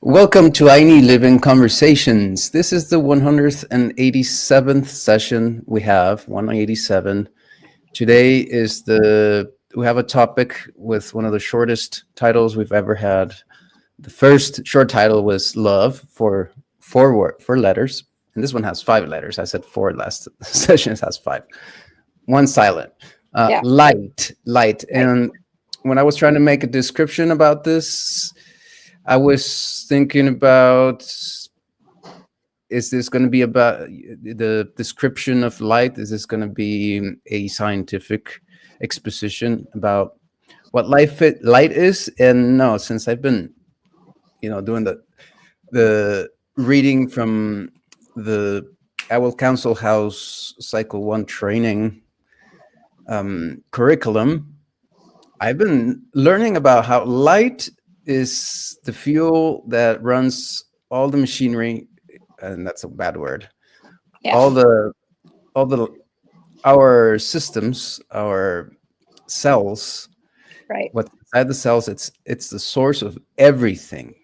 Welcome to I Need Living Conversations. This is the 187th session we have, 187. Today we have a topic with one of the shortest titles we've ever had. The first short title was Love for four letters, and this one has 5 letters. I said 4 last session, it has 5. One silent. Yeah. Light. And when I was trying to make a description about this, I was thinking about, is this going to be about the description of light? Is this going to be a scientific exposition about what light is? And no, since I've been, doing the reading from the Owl Council House Cycle 1 training curriculum, I've been learning about how light is the fuel that runs all the machinery, and that's a bad word. Yeah. Our systems, our cells. Right. What's inside the cells? It's the source of everything.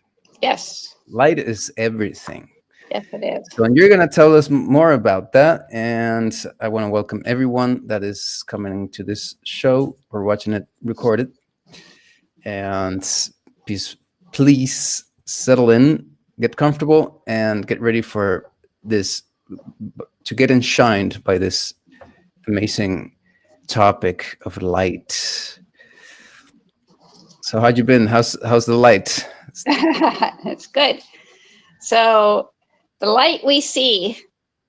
Yes. Light is everything. Yes, it is. So, and you're going to tell us more about that. And I want to welcome everyone that is coming to this show or watching it recorded. And please settle in, get comfortable, and get ready for this, to get enshrined by this amazing topic of light. So how'd you been? How's the light? It's good. So the light we see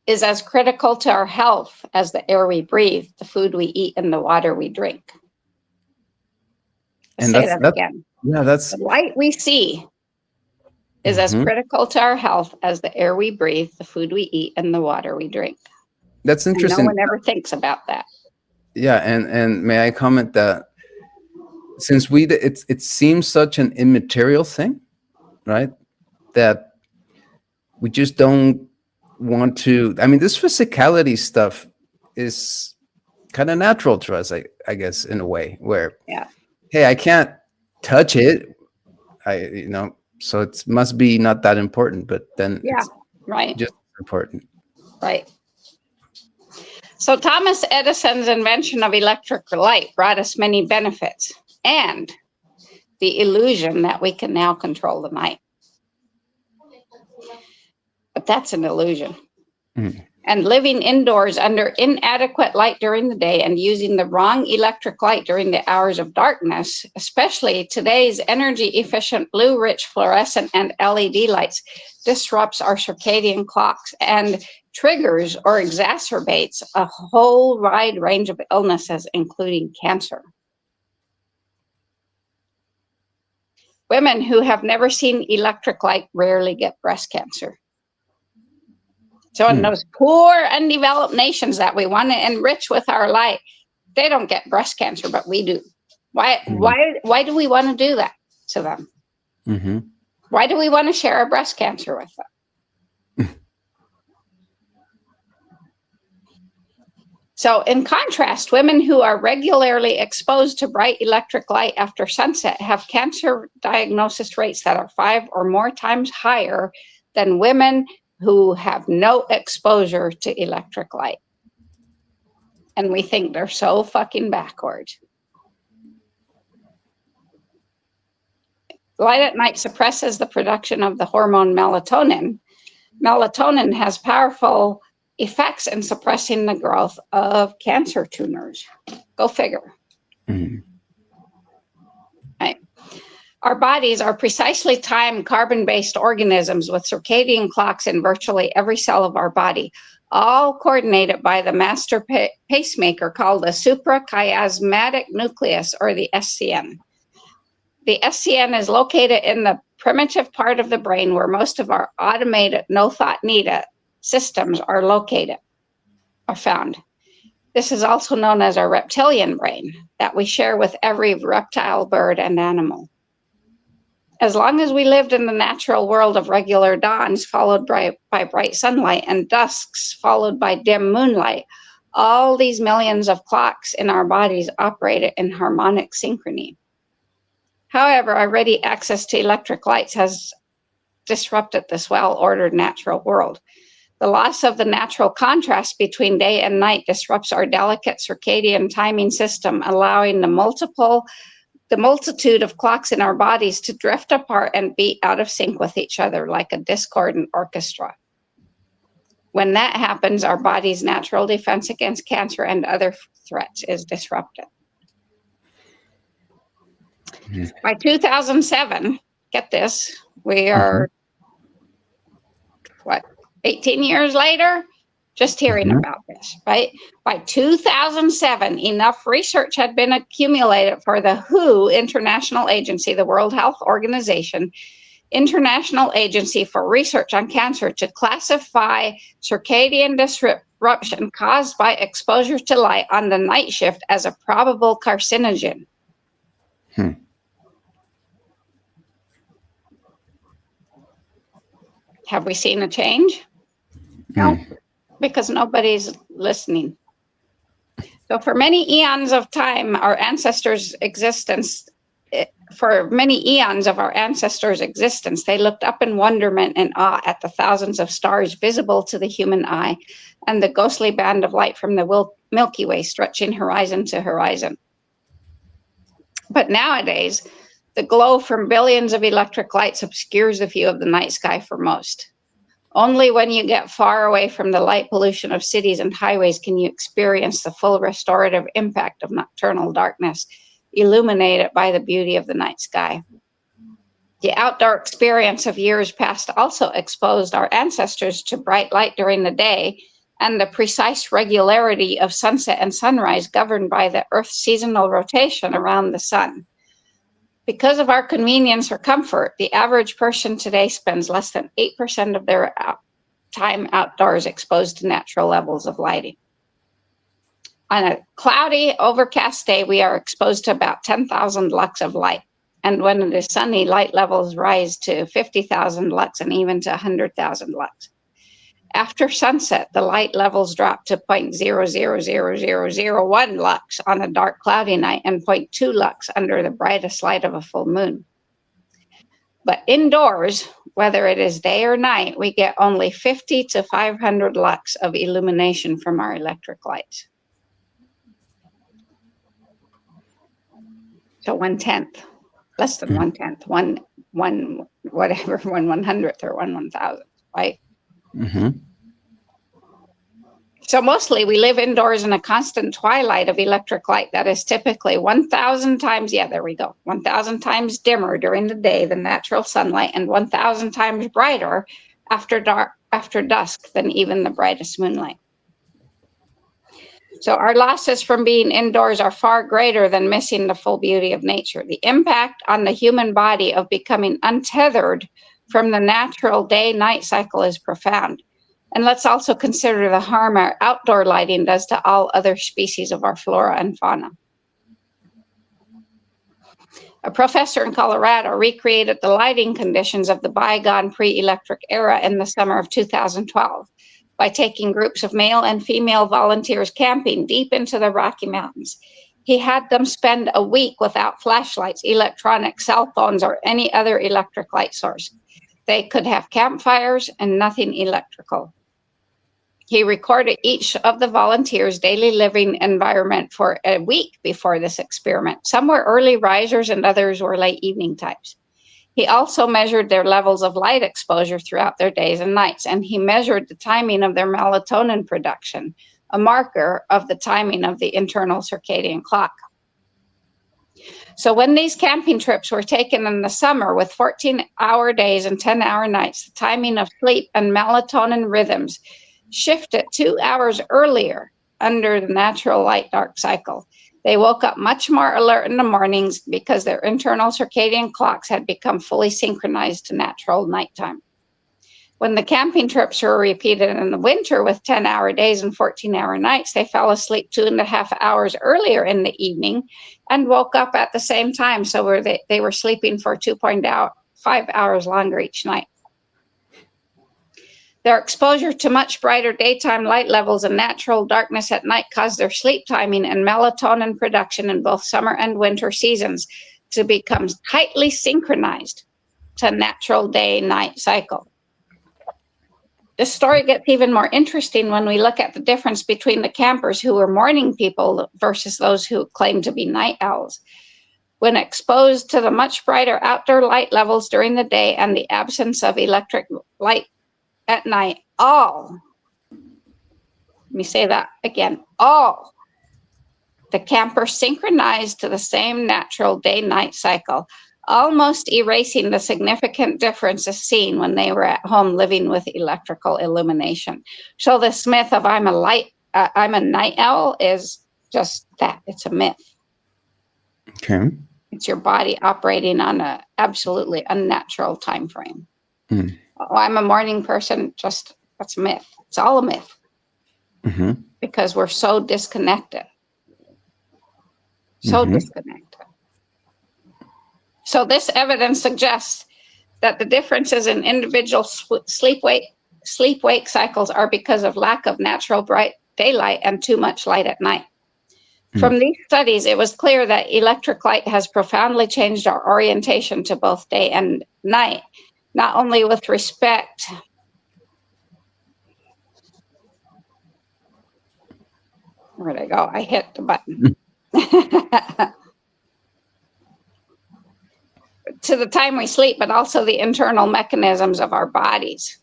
is as critical to our health as the air we breathe, the food we eat, and the water we drink. And say that again. Yeah, that's the light we see is as critical to our health as the air we breathe, the food we eat, and the water we drink. That's interesting. And no one ever thinks about that. Yeah, and may I comment that since it seems such an immaterial thing, right? That we just don't want to. I mean, this physicality stuff is kind of natural to us, I guess, in a way where, hey, I can't touch it. So it must be not that important, but then it's right, just important. Right. So Thomas Edison's invention of electric light brought us many benefits and the illusion that we can now control the night. But that's an illusion. And living indoors under inadequate light during the day and using the wrong electric light during the hours of darkness, especially today's energy-efficient blue-rich fluorescent and LED lights, disrupts our circadian clocks and triggers or exacerbates a whole wide range of illnesses, including cancer. Women who have never seen electric light rarely get breast cancer. So in those poor, undeveloped nations that we want to enrich with our light, they don't get breast cancer, but we do. Why do we want to do that to them? Why do we want to share our breast cancer with them? So in contrast, women who are regularly exposed to bright electric light after sunset have cancer diagnosis rates that are 5 or more times higher than women who have no exposure to electric light. And we think they're so fucking backward. Light at night suppresses the production of the hormone melatonin. Melatonin has powerful effects in suppressing the growth of cancer tumors. Go figure. Right. Our bodies are precisely timed carbon-based organisms with circadian clocks in virtually every cell of our body, all coordinated by the master pacemaker called the suprachiasmatic nucleus, or the SCN. The SCN is located in the primitive part of the brain where most of our automated, no-thought needed systems are found. This is also known as our reptilian brain that we share with every reptile, bird, and animal. As long as we lived in the natural world of regular dawns followed by bright sunlight and dusks followed by dim moonlight, all these millions of clocks in our bodies operated in harmonic synchrony. However, our ready access to electric lights has disrupted this well-ordered natural world. The loss of the natural contrast between day and night disrupts our delicate circadian timing system, allowing the multitude of clocks in our bodies to drift apart and be out of sync with each other like a discordant orchestra. When that happens, our body's natural defense against cancer and other threats is disrupted. By 2007, get this, we are, 18 years later? Just hearing about this, right? By 2007, enough research had been accumulated for the WHO International Agency, the World Health Organization, International Agency for Research on Cancer, to classify circadian disruption caused by exposure to light on the night shift as a probable carcinogen. Have we seen a change? No, because nobody's listening. So for many eons of time, our ancestors' existence, they looked up in wonderment and awe at the thousands of stars visible to the human eye and the ghostly band of light from the Milky Way stretching horizon to horizon. But nowadays, the glow from billions of electric lights obscures the view of the night sky for most. Only when you get far away from the light pollution of cities and highways can you experience the full restorative impact of nocturnal darkness, illuminated by the beauty of the night sky. The outdoor experience of years past also exposed our ancestors to bright light during the day and the precise regularity of sunset and sunrise governed by the Earth's seasonal rotation around the sun. Because of our convenience or comfort, the average person today spends less than 8% of their time outdoors exposed to natural levels of lighting. On a cloudy, overcast day, we are exposed to about 10,000 lux of light. And when it is sunny, light levels rise to 50,000 lux and even to 100,000 lux. After sunset, the light levels drop to 0.000001 lux on a dark, cloudy night and 0.2 lux under the brightest light of a full moon. But indoors, whether it is day or night, we get only 50 to 500 lux of illumination from our electric lights. So 1/10, less than 1/10, one 1/100th or 1/1000th, right? So mostly we live indoors in a constant twilight of electric light that is typically 1,000 times, 1,000 times dimmer during the day than natural sunlight and 1,000 times brighter after dusk than even the brightest moonlight. So our losses from being indoors are far greater than missing the full beauty of nature. The impact on the human body of becoming untethered from the natural day-night cycle is profound. And let's also consider the harm our outdoor lighting does to all other species of our flora and fauna. A professor in Colorado recreated the lighting conditions of the bygone pre-electric era in the summer of 2012 by taking groups of male and female volunteers camping deep into the Rocky Mountains. He had them spend a week without flashlights, electronic cell phones, or any other electric light source. They could have campfires and nothing electrical. He recorded each of the volunteers' daily living environment for a week before this experiment. Some were early risers and others were late evening types. He also measured their levels of light exposure throughout their days and nights, and he measured the timing of their melatonin production, a marker of the timing of the internal circadian clock. So when these camping trips were taken in the summer with 14-hour days and 10-hour nights, the timing of sleep and melatonin rhythms shifted 2 hours earlier under the natural light-dark cycle. They woke up much more alert in the mornings because their internal circadian clocks had become fully synchronized to natural nighttime. When the camping trips were repeated in the winter with 10-hour days and 14-hour nights, they fell asleep 2.5 hours earlier in the evening and woke up at the same time. So they were sleeping for 2.5 hours longer each night. Their exposure to much brighter daytime light levels and natural darkness at night caused their sleep timing and melatonin production in both summer and winter seasons to become tightly synchronized. disrupt a natural day-night cycle. This story gets even more interesting when we look at the difference between the campers who were morning people versus those who claim to be night owls. When exposed to the much brighter outdoor light levels during the day and the absence of electric light at night, let me say that again, all the campers synchronized to the same natural day-night cycle, almost erasing the significant differences seen when they were at home living with electrical illumination. So this myth of I'm a night owl is just that. It's a myth. Okay. It's your body operating on an absolutely unnatural time frame. Oh, I'm a morning person. Just that's a myth. It's all a myth. Because we're so disconnected. Disconnected. So this evidence suggests that the differences in individual sleep-wake cycles are because of lack of natural bright daylight and too much light at night. From these studies, it was clear that electric light has profoundly changed our orientation to both day and night, not only with respect where'd I go? I hit the button. To the time we sleep, but also the internal mechanisms of our bodies.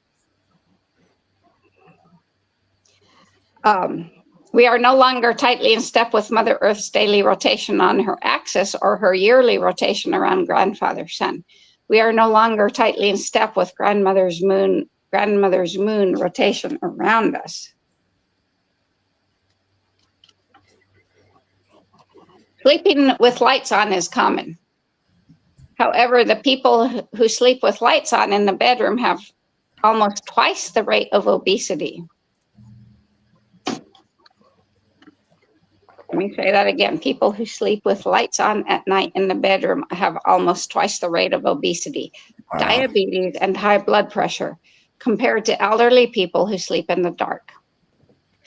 We are no longer tightly in step with Mother Earth's daily rotation on her axis or her yearly rotation around grandfather sun. We are no longer tightly in step with grandmother's moon rotation around us. Sleeping with lights on is common. However, the people who sleep with lights on in the bedroom have almost twice the rate of obesity. Let me say that again. People who sleep with lights on at night in the bedroom have almost twice the rate of obesity, diabetes, and high blood pressure compared to elderly people who sleep in the dark.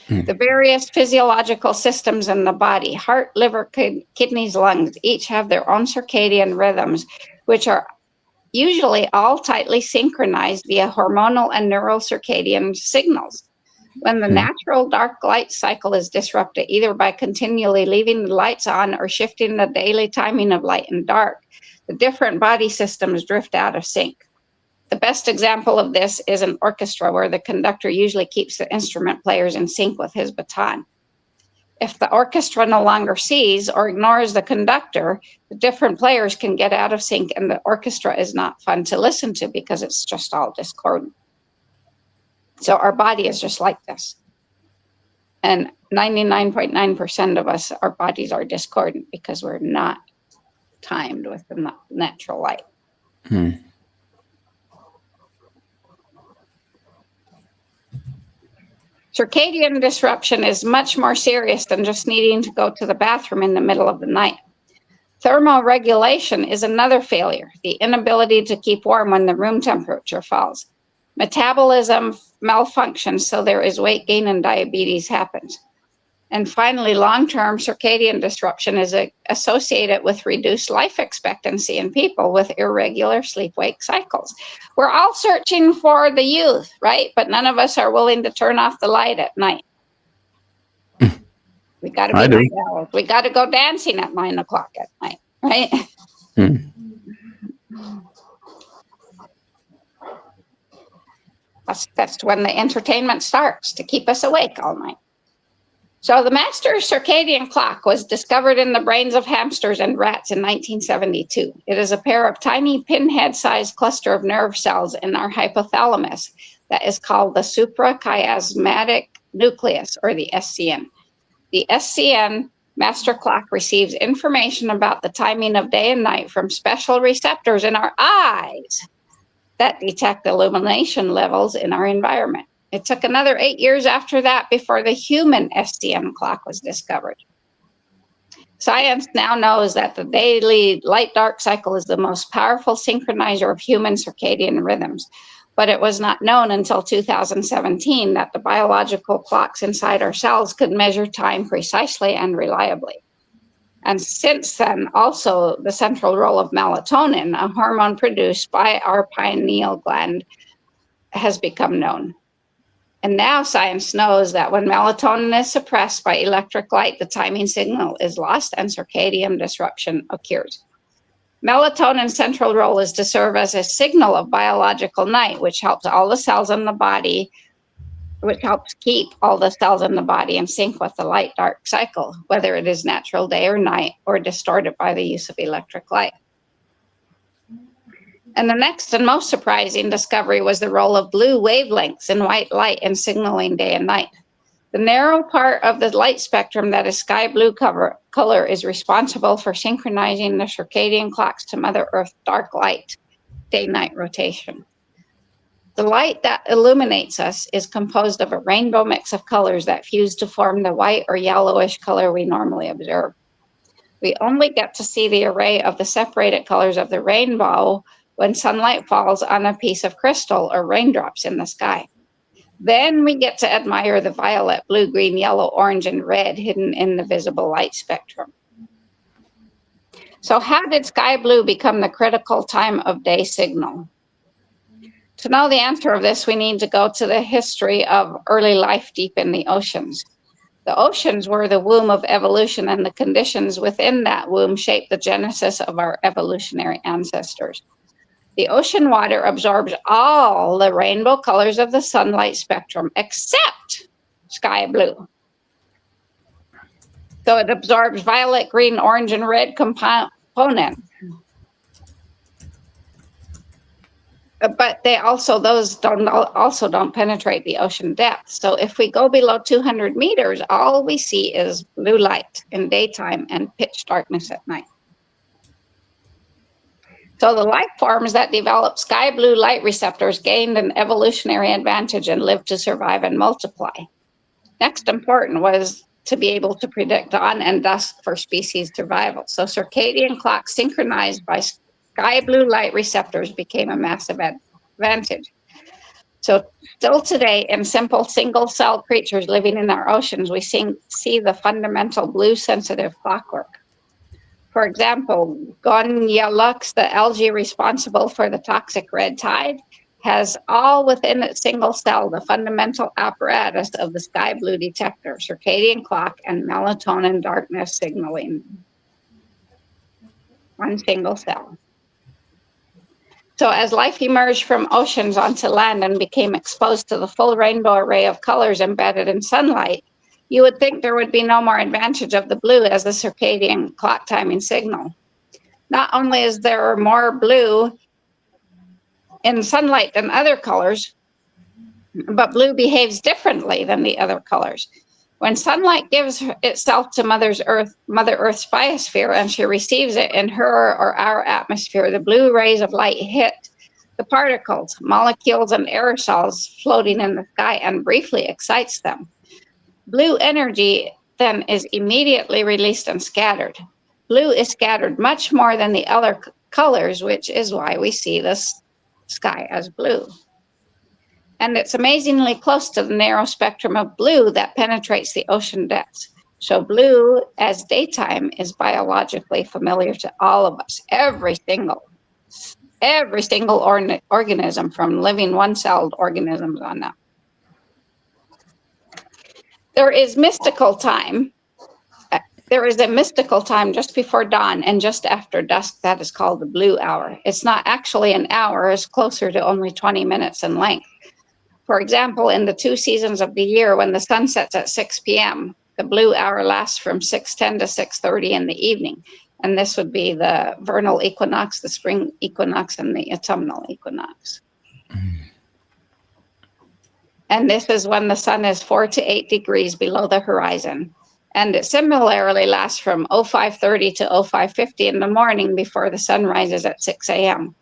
The various physiological systems in the body, heart, liver, kidneys, lungs, each have their own circadian rhythms, which are usually all tightly synchronized via hormonal and neural circadian signals. When the natural dark light cycle is disrupted, either by continually leaving the lights on or shifting the daily timing of light and dark, the different body systems drift out of sync. The best example of this is an orchestra where the conductor usually keeps the instrument players in sync with his baton. If the orchestra no longer sees or ignores the conductor, the different players can get out of sync and the orchestra is not fun to listen to because it's just all discordant. So our body is just like this. And 99.9% of us, our bodies are discordant because we're not timed with the natural light. Circadian disruption is much more serious than just needing to go to the bathroom in the middle of the night. Thermoregulation is another failure, the inability to keep warm when the room temperature falls. Metabolism malfunctions, so there is weight gain and diabetes happens. And finally, long-term circadian disruption is associated with reduced life expectancy in people with irregular sleep-wake cycles. We're all searching for the youth, right? But none of us are willing to turn off the light at night. We got to be night owls. We got to go dancing at 9 o'clock at night, right? That's when the entertainment starts to keep us awake all night. So the master circadian clock was discovered in the brains of hamsters and rats in 1972. It is a pair of tiny pinhead-sized cluster of nerve cells in our hypothalamus that is called the suprachiasmatic nucleus, or the SCN. The SCN master clock receives information about the timing of day and night from special receptors in our eyes that detect illumination levels in our environment. It took another 8 years after that before the human SCN clock was discovered. Science now knows that the daily light-dark cycle is the most powerful synchronizer of human circadian rhythms, but it was not known until 2017 that the biological clocks inside our cells could measure time precisely and reliably. And since then, also the central role of melatonin, a hormone produced by our pineal gland, has become known. And now science knows that when melatonin is suppressed by electric light, the timing signal is lost and circadian disruption occurs. Melatonin's central role is to serve as a signal of biological night, which helps all the cells in the body, which helps keep all the cells in the body in sync with the light-dark cycle, whether it is natural day or night or distorted by the use of electric light. And the next and most surprising discovery was the role of blue wavelengths in white light in signaling day and night. The narrow part of the light spectrum that is sky blue color is responsible for synchronizing the circadian clocks to Mother Earth's dark light day-night rotation. The light that illuminates us is composed of a rainbow mix of colors that fuse to form the white or yellowish color we normally observe. We only get to see the array of the separated colors of the rainbow when sunlight falls on a piece of crystal or raindrops in the sky. Then we get to admire the violet, blue, green, yellow, orange, and red hidden in the visible light spectrum. So how did sky blue become the critical time of day signal? To know the answer of this, we need to go to the history of early life deep in the oceans. The oceans were the womb of evolution, and the conditions within that womb shaped the genesis of our evolutionary ancestors. The ocean water absorbs all the rainbow colors of the sunlight spectrum except sky blue. So it absorbs violet, green, orange, and red components. But those don't penetrate the ocean depth. So if we go below 200 meters, all we see is blue light in daytime and pitch darkness at night. So the life forms that developed sky blue light receptors gained an evolutionary advantage and lived to survive and multiply. Next important was to be able to predict dawn and dusk for species survival. So circadian clocks synchronized by sky blue light receptors became a massive advantage. So still today, in simple single-cell creatures living in our oceans, we see the fundamental blue sensitive clockwork. For example, Gonyalux, the algae responsible for the toxic red tide, has all within its single cell the fundamental apparatus of the sky blue detector, circadian clock, and melatonin darkness signaling. One single cell. So as life emerged from oceans onto land and became exposed to the full rainbow array of colors embedded in sunlight, you would think there would be no more advantage of the blue as the circadian clock timing signal. Not only is there more blue in sunlight than other colors, but blue behaves differently than the other colors. When sunlight gives itself to Mother Earth's biosphere, and she receives it in her or our atmosphere, the blue rays of light hit the particles, molecules, and aerosols floating in the sky and briefly excites them. Blue energy then is immediately released and scattered. Blue is scattered much more than the other colors, which is why we see the sky as blue. And it's amazingly close to the narrow spectrum of blue that penetrates the ocean depths. So blue as daytime is biologically familiar to all of us, every single organism, from living one-celled organisms on up. There is a mystical time just before dawn and just after dusk that is called the blue hour. It's not actually an hour, it's closer to only 20 minutes in length. For example, in the 2 seasons of the year, when the sun sets at 6 p.m., the blue hour lasts from 6:10 to 6:30 in the evening. And this would be the vernal equinox, the spring equinox, and the autumnal equinox. And this is when the sun is 4 to 8 degrees below the horizon. And it similarly lasts from 05:30 to 05:50 in the morning before the sun rises at 6 a.m.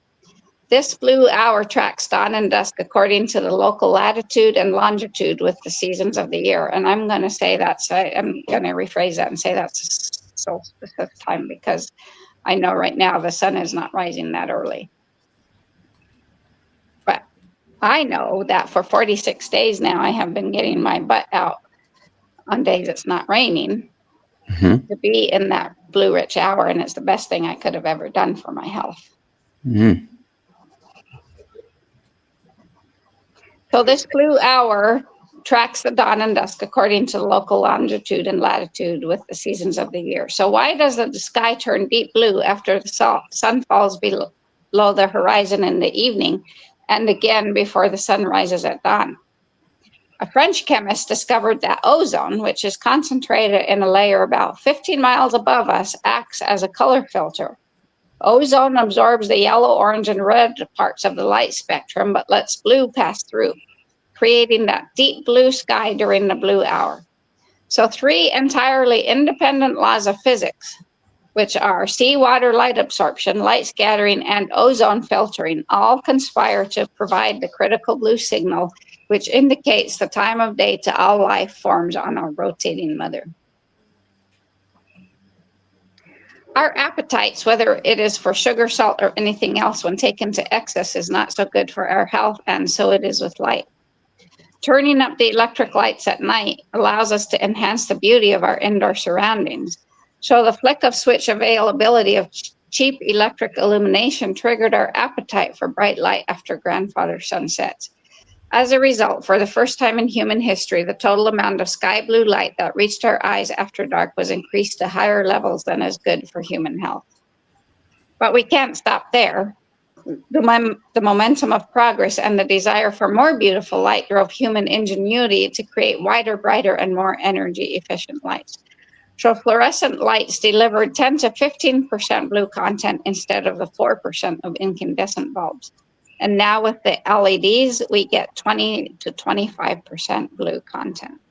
This blue hour tracks dawn and dusk according to the local latitude and longitude with the seasons of the year. And I'm going to rephrase that and say that's solstice time, because I know right now the sun is not rising that early. But I know that for 46 days now, I have been getting my butt out on days it's not raining. to be in that blue-rich hour, and it's the best thing I could have ever done for my health. So this blue hour tracks the dawn and dusk according to local longitude and latitude with the seasons of the year. So why does the sky turn deep blue after the sun falls below the horizon in the evening, and again before the sun rises at dawn? A French chemist discovered that ozone, which is concentrated in a layer about 15 miles above us, acts as a color filter. Ozone absorbs the yellow, orange, and red parts of the light spectrum, but lets blue pass through, creating that deep blue sky during the blue hour. So 3 entirely independent laws of physics, which are seawater light absorption, light scattering, and ozone filtering, all conspire to provide the critical blue signal, which indicates the time of day to all life forms on our rotating mother. Our appetites, whether it is for sugar, salt, or anything else, when taken to excess, is not so good for our health, and so it is with light. Turning up the electric lights at night allows us to enhance the beauty of our indoor surroundings. So the flick of switch availability of cheap electric illumination triggered our appetite for bright light after grandfather sunsets. As a result, for the first time in human history, the total amount of sky blue light that reached our eyes after dark was increased to higher levels than is good for human health. But we can't stop there. The momentum of progress and the desire for more beautiful light drove human ingenuity to create wider, brighter, and more energy efficient lights. So fluorescent lights delivered 10 to 15% blue content instead of the 4% of incandescent bulbs. And now with the LEDs, we get 20 to 25% blue content.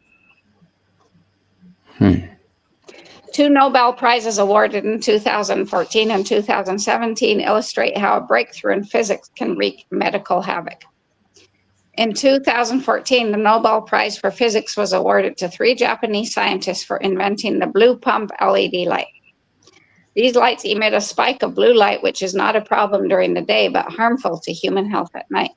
2 Nobel Prizes awarded in 2014 and 2017 illustrate how a breakthrough in physics can wreak medical havoc. In 2014, the Nobel Prize for Physics was awarded to 3 Japanese scientists for inventing the blue pump LED light. These lights emit a spike of blue light, which is not a problem during the day, but harmful to human health at night.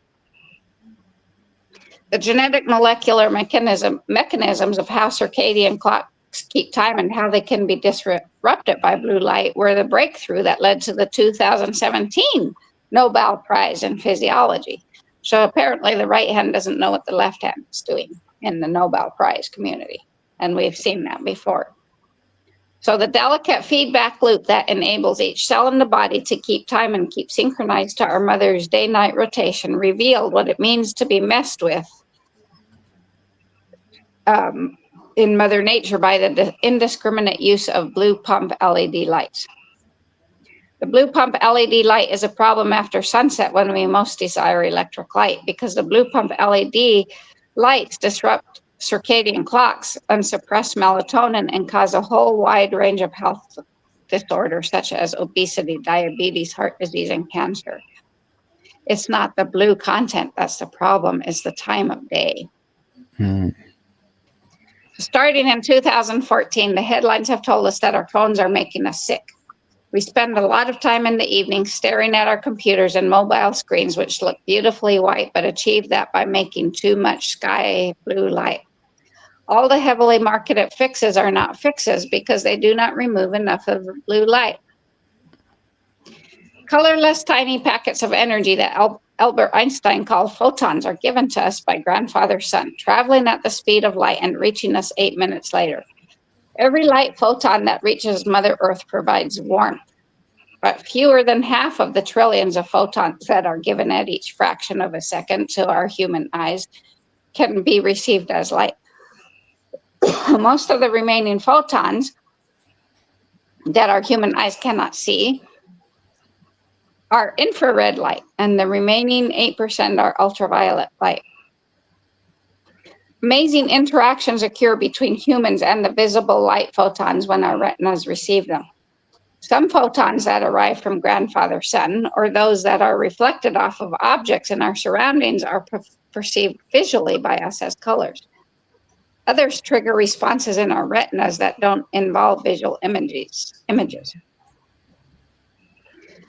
The genetic molecular mechanisms of how circadian clocks keep time and how they can be disrupted by blue light were the breakthrough that led to the 2017 Nobel Prize in Physiology. So apparently the right hand doesn't know what the left hand is doing in the Nobel Prize community, and we've seen that before. So the delicate feedback loop that enables each cell in the body to keep time and keep synchronized to our mother's day-night rotation revealed what it means to be messed with in Mother Nature by the indiscriminate use of blue pump LED lights. The blue pump LED light is a problem after sunset when we most desire electric light, because the blue pump LED lights disrupt circadian clocks and suppress melatonin and cause a whole wide range of health disorders such as obesity, diabetes, heart disease, and cancer. It's not the blue content that's the problem, it's the time of day. Starting in 2014, the headlines have told us that our phones are making us sick. We spend a lot of time in the evening staring at our computers and mobile screens, which look beautifully white, but achieve that by making too much sky blue light. All the heavily marketed fixes are not fixes because they do not remove enough of the blue light. Colorless tiny packets of energy that Albert Einstein called photons are given to us by grandfather sun, traveling at the speed of light and reaching us 8 minutes later. Every light photon that reaches Mother Earth provides warmth, but fewer than half of the trillions of photons that are given at each fraction of a second to our human eyes can be received as light. Most of the remaining photons that our human eyes cannot see are infrared light, and the remaining 8% are ultraviolet light. Amazing interactions occur between humans and the visible light photons when our retinas receive them. Some photons that arrive from grandfather sun, or those that are reflected off of objects in our surroundings, are perceived visually by us as colors. Others trigger responses in our retinas that don't involve visual images.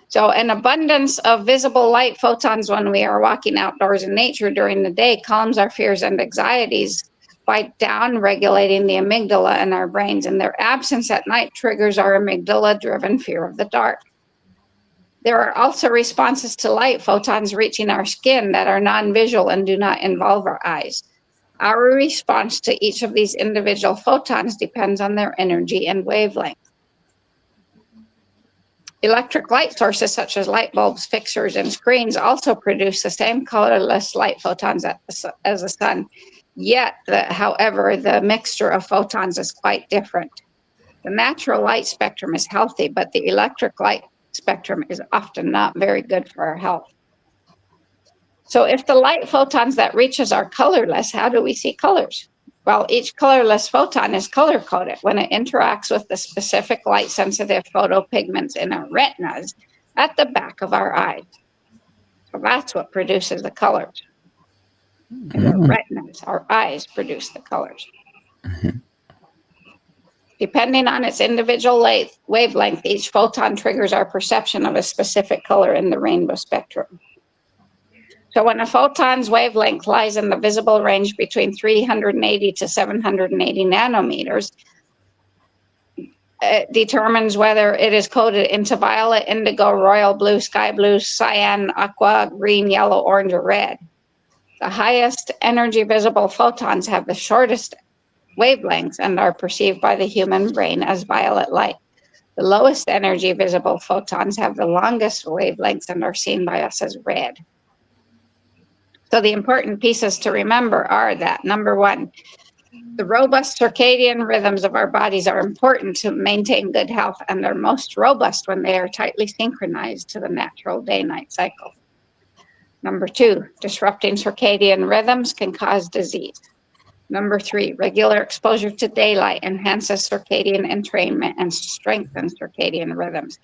So an abundance of visible light photons when we are walking outdoors in nature during the day calms our fears and anxieties by down-regulating the amygdala in our brains, and their absence at night triggers our amygdala-driven fear of the dark. There are also responses to light photons reaching our skin that are non-visual and do not involve our eyes. Our response to each of these individual photons depends on their energy and wavelength. Electric light sources such as light bulbs, fixtures, and screens also produce the same colorless light photons as the sun. Yet, however, the mixture of photons is quite different. The natural light spectrum is healthy, but the electric light spectrum is often not very good for our health. So if the light photons that reaches are colorless, how do we see colors? Well, each colorless photon is color-coded when it interacts with the specific light-sensitive photopigments in our retinas at the back of our eyes. So that's what produces the colors. In the retinas, our eyes produce the colors. Depending on its individual wavelength, each photon triggers our perception of a specific color in the rainbow spectrum. So when a photon's wavelength lies in the visible range between 380 to 780 nanometers, it determines whether it is coded into violet, indigo, royal blue, sky blue, cyan, aqua, green, yellow, orange, or red. The highest energy visible photons have the shortest wavelengths and are perceived by the human brain as violet light. The lowest energy visible photons have the longest wavelengths and are seen by us as red. So the important pieces to remember are that, number one, the robust circadian rhythms of our bodies are important to maintain good health, and they're most robust when they are tightly synchronized to the natural day-night cycle. Number two, disrupting circadian rhythms can cause disease. Number three, regular exposure to daylight enhances circadian entrainment and strengthens circadian rhythms.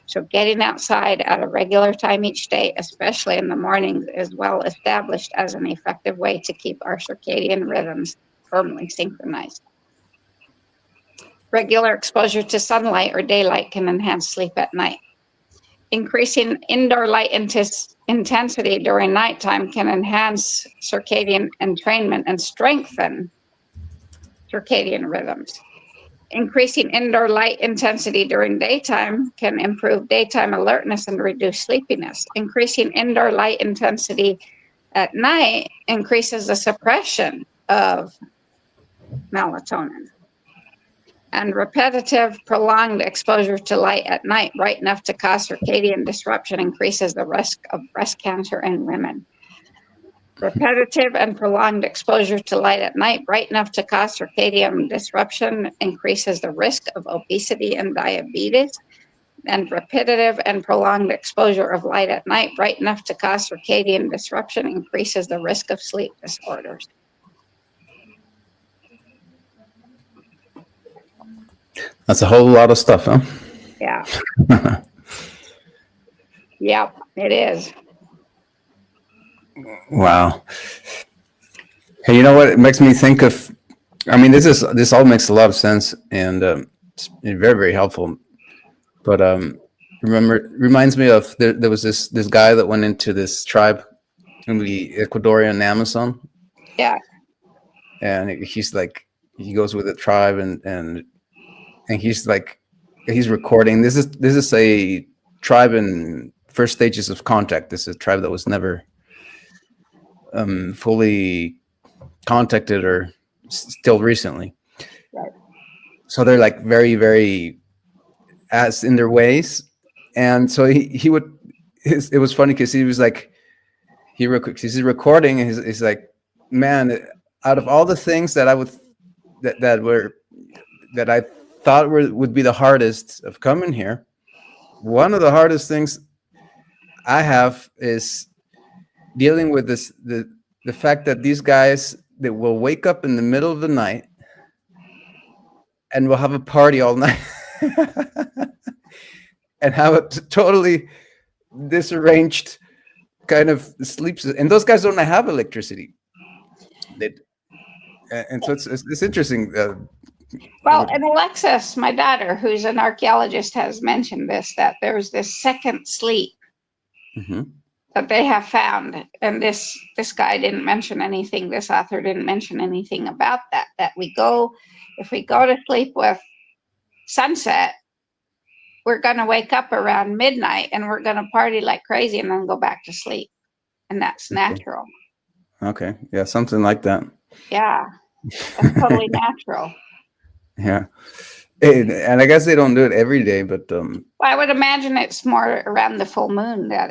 So getting outside at a regular time each day, especially in the mornings, is well established as an effective way to keep our circadian rhythms firmly synchronized. Regular exposure to sunlight or daylight can enhance sleep at night. Increasing indoor light intensity during nighttime can enhance circadian entrainment and strengthen circadian rhythms. Increasing indoor light intensity during daytime can improve daytime alertness and reduce sleepiness. Increasing indoor light intensity at night increases the suppression of melatonin. And repetitive, prolonged exposure to light at night, bright enough to cause circadian disruption, increases the risk of breast cancer in women. Repetitive and prolonged exposure to light at night, bright enough to cause circadian disruption, increases the risk of obesity and diabetes. And repetitive and prolonged exposure of light at night, bright enough to cause circadian disruption, increases the risk of sleep disorders. That's a whole lot of stuff, huh? Yeah. Yep, it is. Wow. Hey, you know what? It makes me think of. I mean, this all makes a lot of sense, and it's very, very helpful. But reminds me of there was this guy that went into this tribe in the Ecuadorian Amazon. Yeah. And he's like, he goes with the tribe, and he's like, he's recording. This is a tribe in first stages of contact. This is a tribe that was never fully contacted or still recently. Right. So they're like very, very as in their ways. And so he would, it was funny because he was like, he's recording and he's like, man, out of all the things that I would, that I thought would be the hardest of coming here, one of the hardest things I have is dealing with this, the fact that these guys that will wake up in the middle of the night and will have a party all night and have a totally disarranged kind of sleep. And those guys don't have electricity. And so it's interesting. Well, and Alexis, my daughter, who's an archaeologist, has mentioned this, that there's this second sleep. Mm-hmm. that they have found, and this guy didn't mention anything, this author didn't mention anything about that, that if we go to sleep with sunset, we're going to wake up around midnight and we're going to party like crazy and then go back to sleep. And that's natural. Okay. Yeah, something like that. Yeah. That's totally natural. Yeah. And I guess they don't do it every day, but Well, I would imagine it's more around the full moon that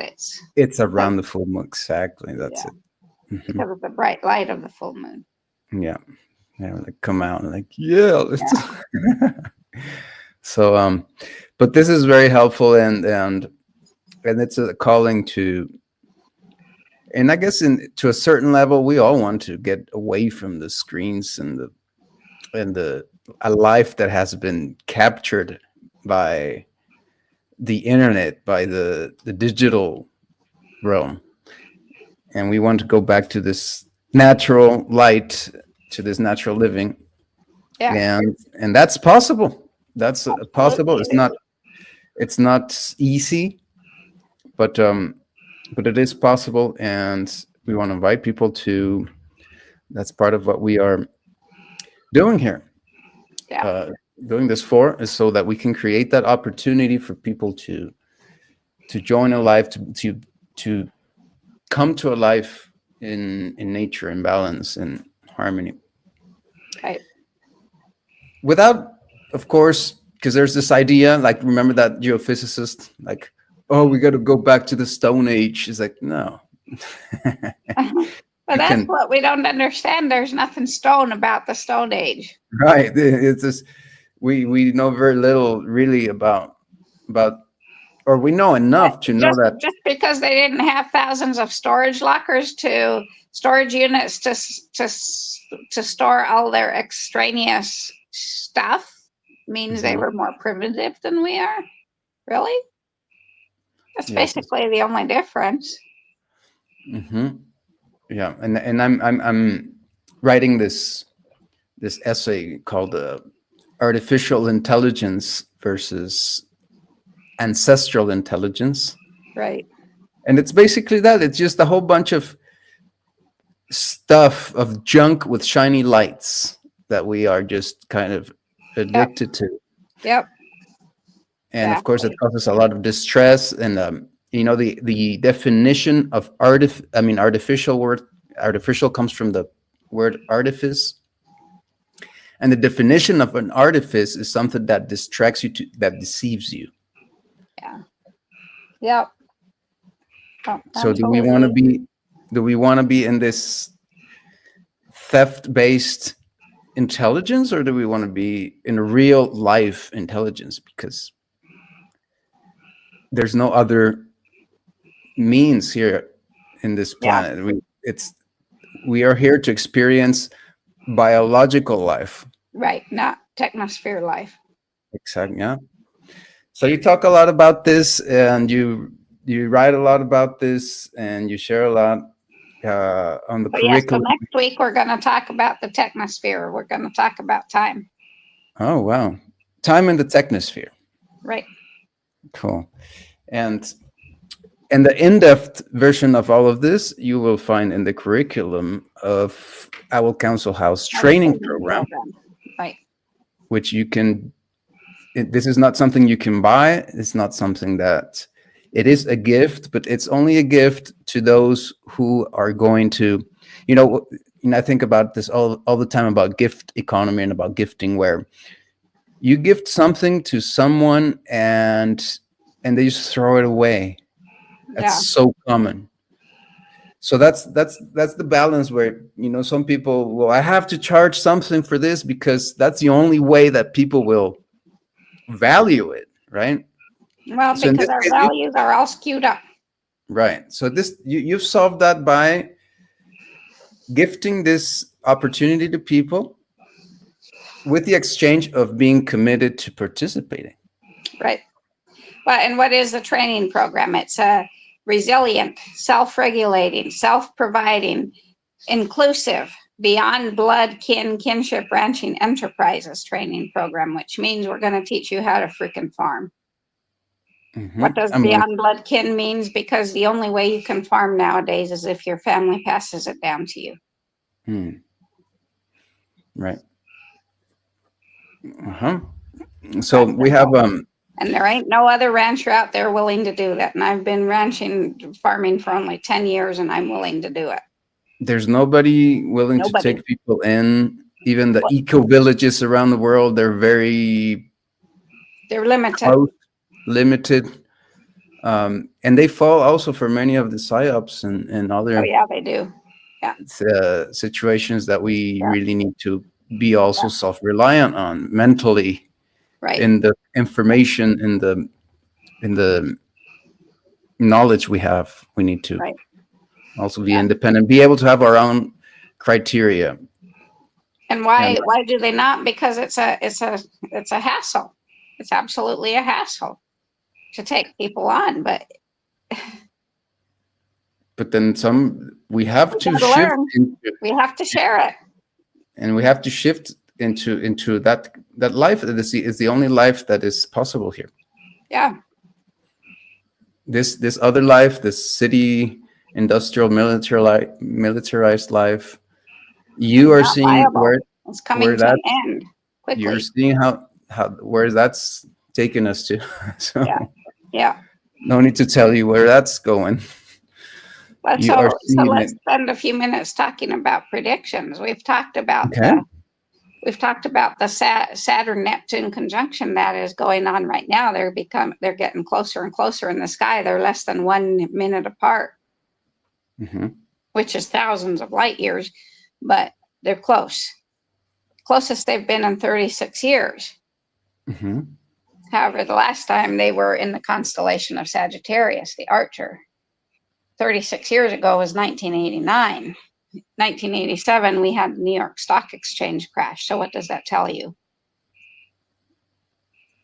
it's around the full moon. Exactly. That's it. Because of the bright light of the full moon. Yeah. Yeah. Like come out and like, yeah. So, but this is very helpful and it's a calling to, and I guess to a certain level, we all want to get away from the screens and a life that has been captured by the internet, by the digital realm, and we want to go back to this natural light, to this natural living. Yeah. And that's possible. That's possible. It's not easy, but it is possible, and we want to invite people to. That's part of what we are doing here. Yeah. Doing this for is so that we can create that opportunity for people to join a life, to come to a life in nature, in balance, in harmony. Right. Without, of course, because there's this idea, like, remember that geophysicist, like, oh, we got to go back to the Stone Age. It's like, no. But that's what we don't understand. There's nothing stone about the Stone Age. Right. It's just, we know very little really about, or we know enough to know that just because they didn't have thousands of storage lockers to storage units to store all their extraneous stuff means they were more primitive than we are. Really? That's basically the only difference. Yeah, and I'm writing this essay called Artificial Intelligence versus Ancestral Intelligence. Right. And it's basically that. It's just a whole bunch of stuff, of junk with shiny lights that we are just kind of addicted to. Yep. And of course, it causes a lot of distress. And the definition of artificial comes from the word artifice. And the definition of an artifice is something that distracts you, that deceives you. Yeah. Yep. Oh, so do we want to be in this theft-based intelligence, or do we want to be in real life intelligence? Because there's no other means here in this planet. We are here to experience biological life. Right, not technosphere life. Exactly. Yeah. So you talk a lot about this, and you write a lot about this, and you share a lot on the curriculum. So next week we're going to talk about the technosphere. We're going to talk about time. Oh wow, time in the technosphere. Right. Cool. And the in-depth version of all of this you will find in the curriculum of Owl Council House training program. Right. Which you can. This is not something you can buy. It's not something that. It is a gift, but it's only a gift to those who are going to, I think about this all the time about gift economy and about gifting, where you gift something to someone and they just throw it away. That's so common. So that's the balance where, some people, well, I have to charge something for this because that's the only way that people will value it, right? Well, so because our values are all skewed up. Right. So you've solved that by gifting this opportunity to people with the exchange of being committed to participating. Right. Well, and what is the training program? It's a resilient, self-regulating, self-providing, inclusive, beyond blood, kinship, ranching enterprises training program, which means we're going to teach you how to freaking farm. What does I mean, beyond blood kin means? Because the only way you can farm nowadays is if your family passes it down to you. right. So we have And there ain't no other rancher out there willing to do that. And I've been farming for only 10 years, and I'm willing to do it. there's nobody willing to Nobody. take people in. Even the eco villages around the world, they're very limited. limited. And they fall also for many of the psyops and other Oh yeah, they do. Yeah. Situations that we really need to be also self-reliant on mentally, right, in the information, in the knowledge we have. We need to also be independent, be able to have our own criteria. And why do they not? Because it's a hassle. It's absolutely a hassle to take people on, but then we have to shift into, we have to share it, and we have to shift into that life that is the only life that is possible here. Yeah. This other life, this city, industrial, militarized life, you are seeing where it's coming to an end quickly. You're seeing how where that's taken us to. So yeah. No need to tell you where that's going. So let's spend a few minutes talking about predictions. We've talked about the Saturn Neptune conjunction that is going on right now. They're getting closer and closer in the sky. They're less than 1 minute apart, which is thousands of light years, but they're closest they've been in 36 years. However, the last time they were in the constellation of Sagittarius, the Archer, 36 years ago was 1989. 1987, we had the New York Stock Exchange crash. So what does that tell you?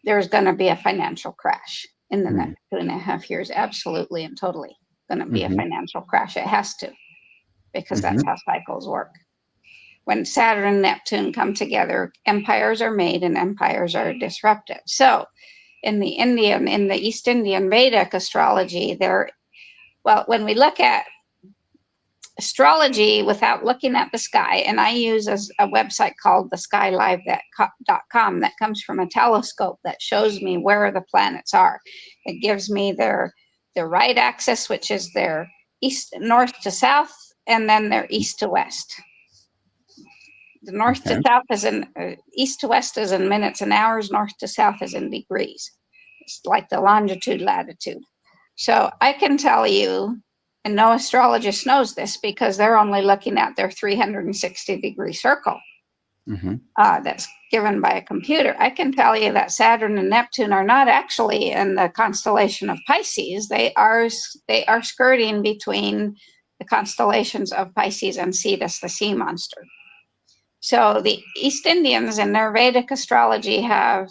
There's going to be a financial crash in the next 2.5 years. Absolutely and totally going to be a financial crash. It has to, because that's how cycles work. When Saturn and Neptune come together, empires are made and empires are disrupted. So in the East Indian Vedic astrology, when we look at astrology without looking at the sky, and I use a website called theskylive.com that comes from a telescope that shows me where the planets are. It gives me their right axis, which is their north to south, and then their east to west. The north to south is in east to west is in minutes and hours. North to south is in degrees. It's like the longitude, latitude. So I can tell you, and no astrologist knows this because they're only looking at their 360-degree circle that's given by a computer. I can tell you that Saturn and Neptune are not actually in the constellation of Pisces. They are skirting between the constellations of Pisces and Cetus, the sea monster. So the East Indians in their Vedic astrology have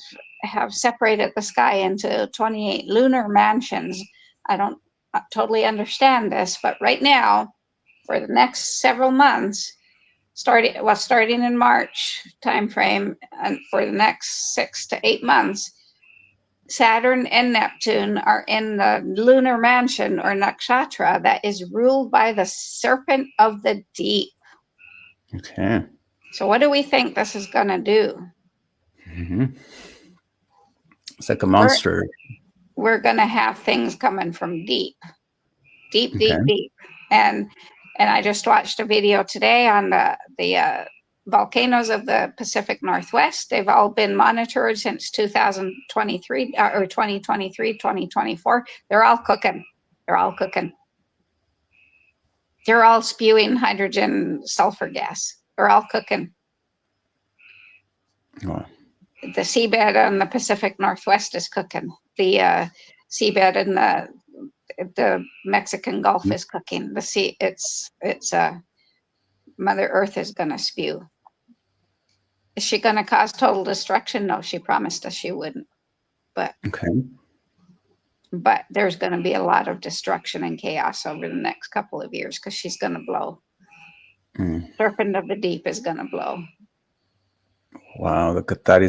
separated the sky into 28 lunar mansions. I don't totally understand this, but right now, for the next several months, starting in March timeframe, and for the next 6 to 8 months, Saturn and Neptune are in the lunar mansion or nakshatra that is ruled by the serpent of the deep. Okay. So what do we think this is going to do? It's like a monster. We're going to have things coming from deep. And I just watched a video today on the volcanoes of the Pacific Northwest. They've all been monitored since 2023 or 2023, 2024. They're all cooking. They're all spewing hydrogen sulfur gas. They're all cooking. Wow. The seabed on the Pacific Northwest is cooking. The seabed in the Mexican Gulf is cooking. The sea, it's Mother Earth is going to spew. Is she going to cause total destruction? No, she promised us she wouldn't. But there's going to be a lot of destruction and chaos over the next couple of years because she's going to blow. Serpent of the Deep is going to blow. Wow, look at that.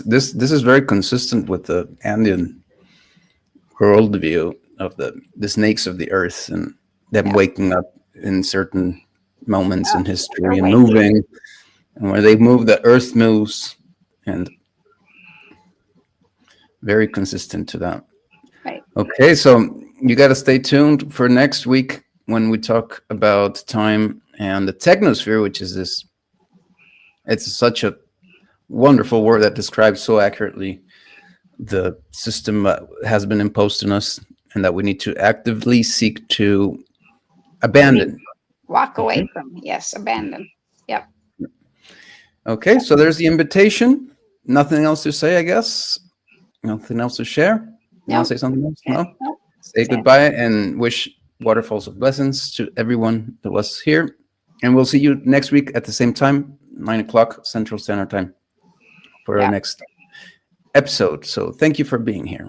This is very consistent with the Andean worldview of the snakes of the earth and them waking up in certain moments in history and moving, and where they move, the earth moves, and very consistent to that. Right. Okay, so you got to stay tuned for next week when we talk about time and the technosphere, which is this. It's such a wonderful word that describes so accurately the system that has been imposed on us, and that we need to actively seek to abandon. Walk away from. Yes, abandon. Yep. Okay, so there's the invitation. Nothing else to say, I guess. Nothing else to share. You want to say something else? No? Say goodbye and wish waterfalls of blessings to everyone that was here. And we'll see you next week at the same time, 9 o'clock Central Standard Time, for our next episode. So thank you for being here.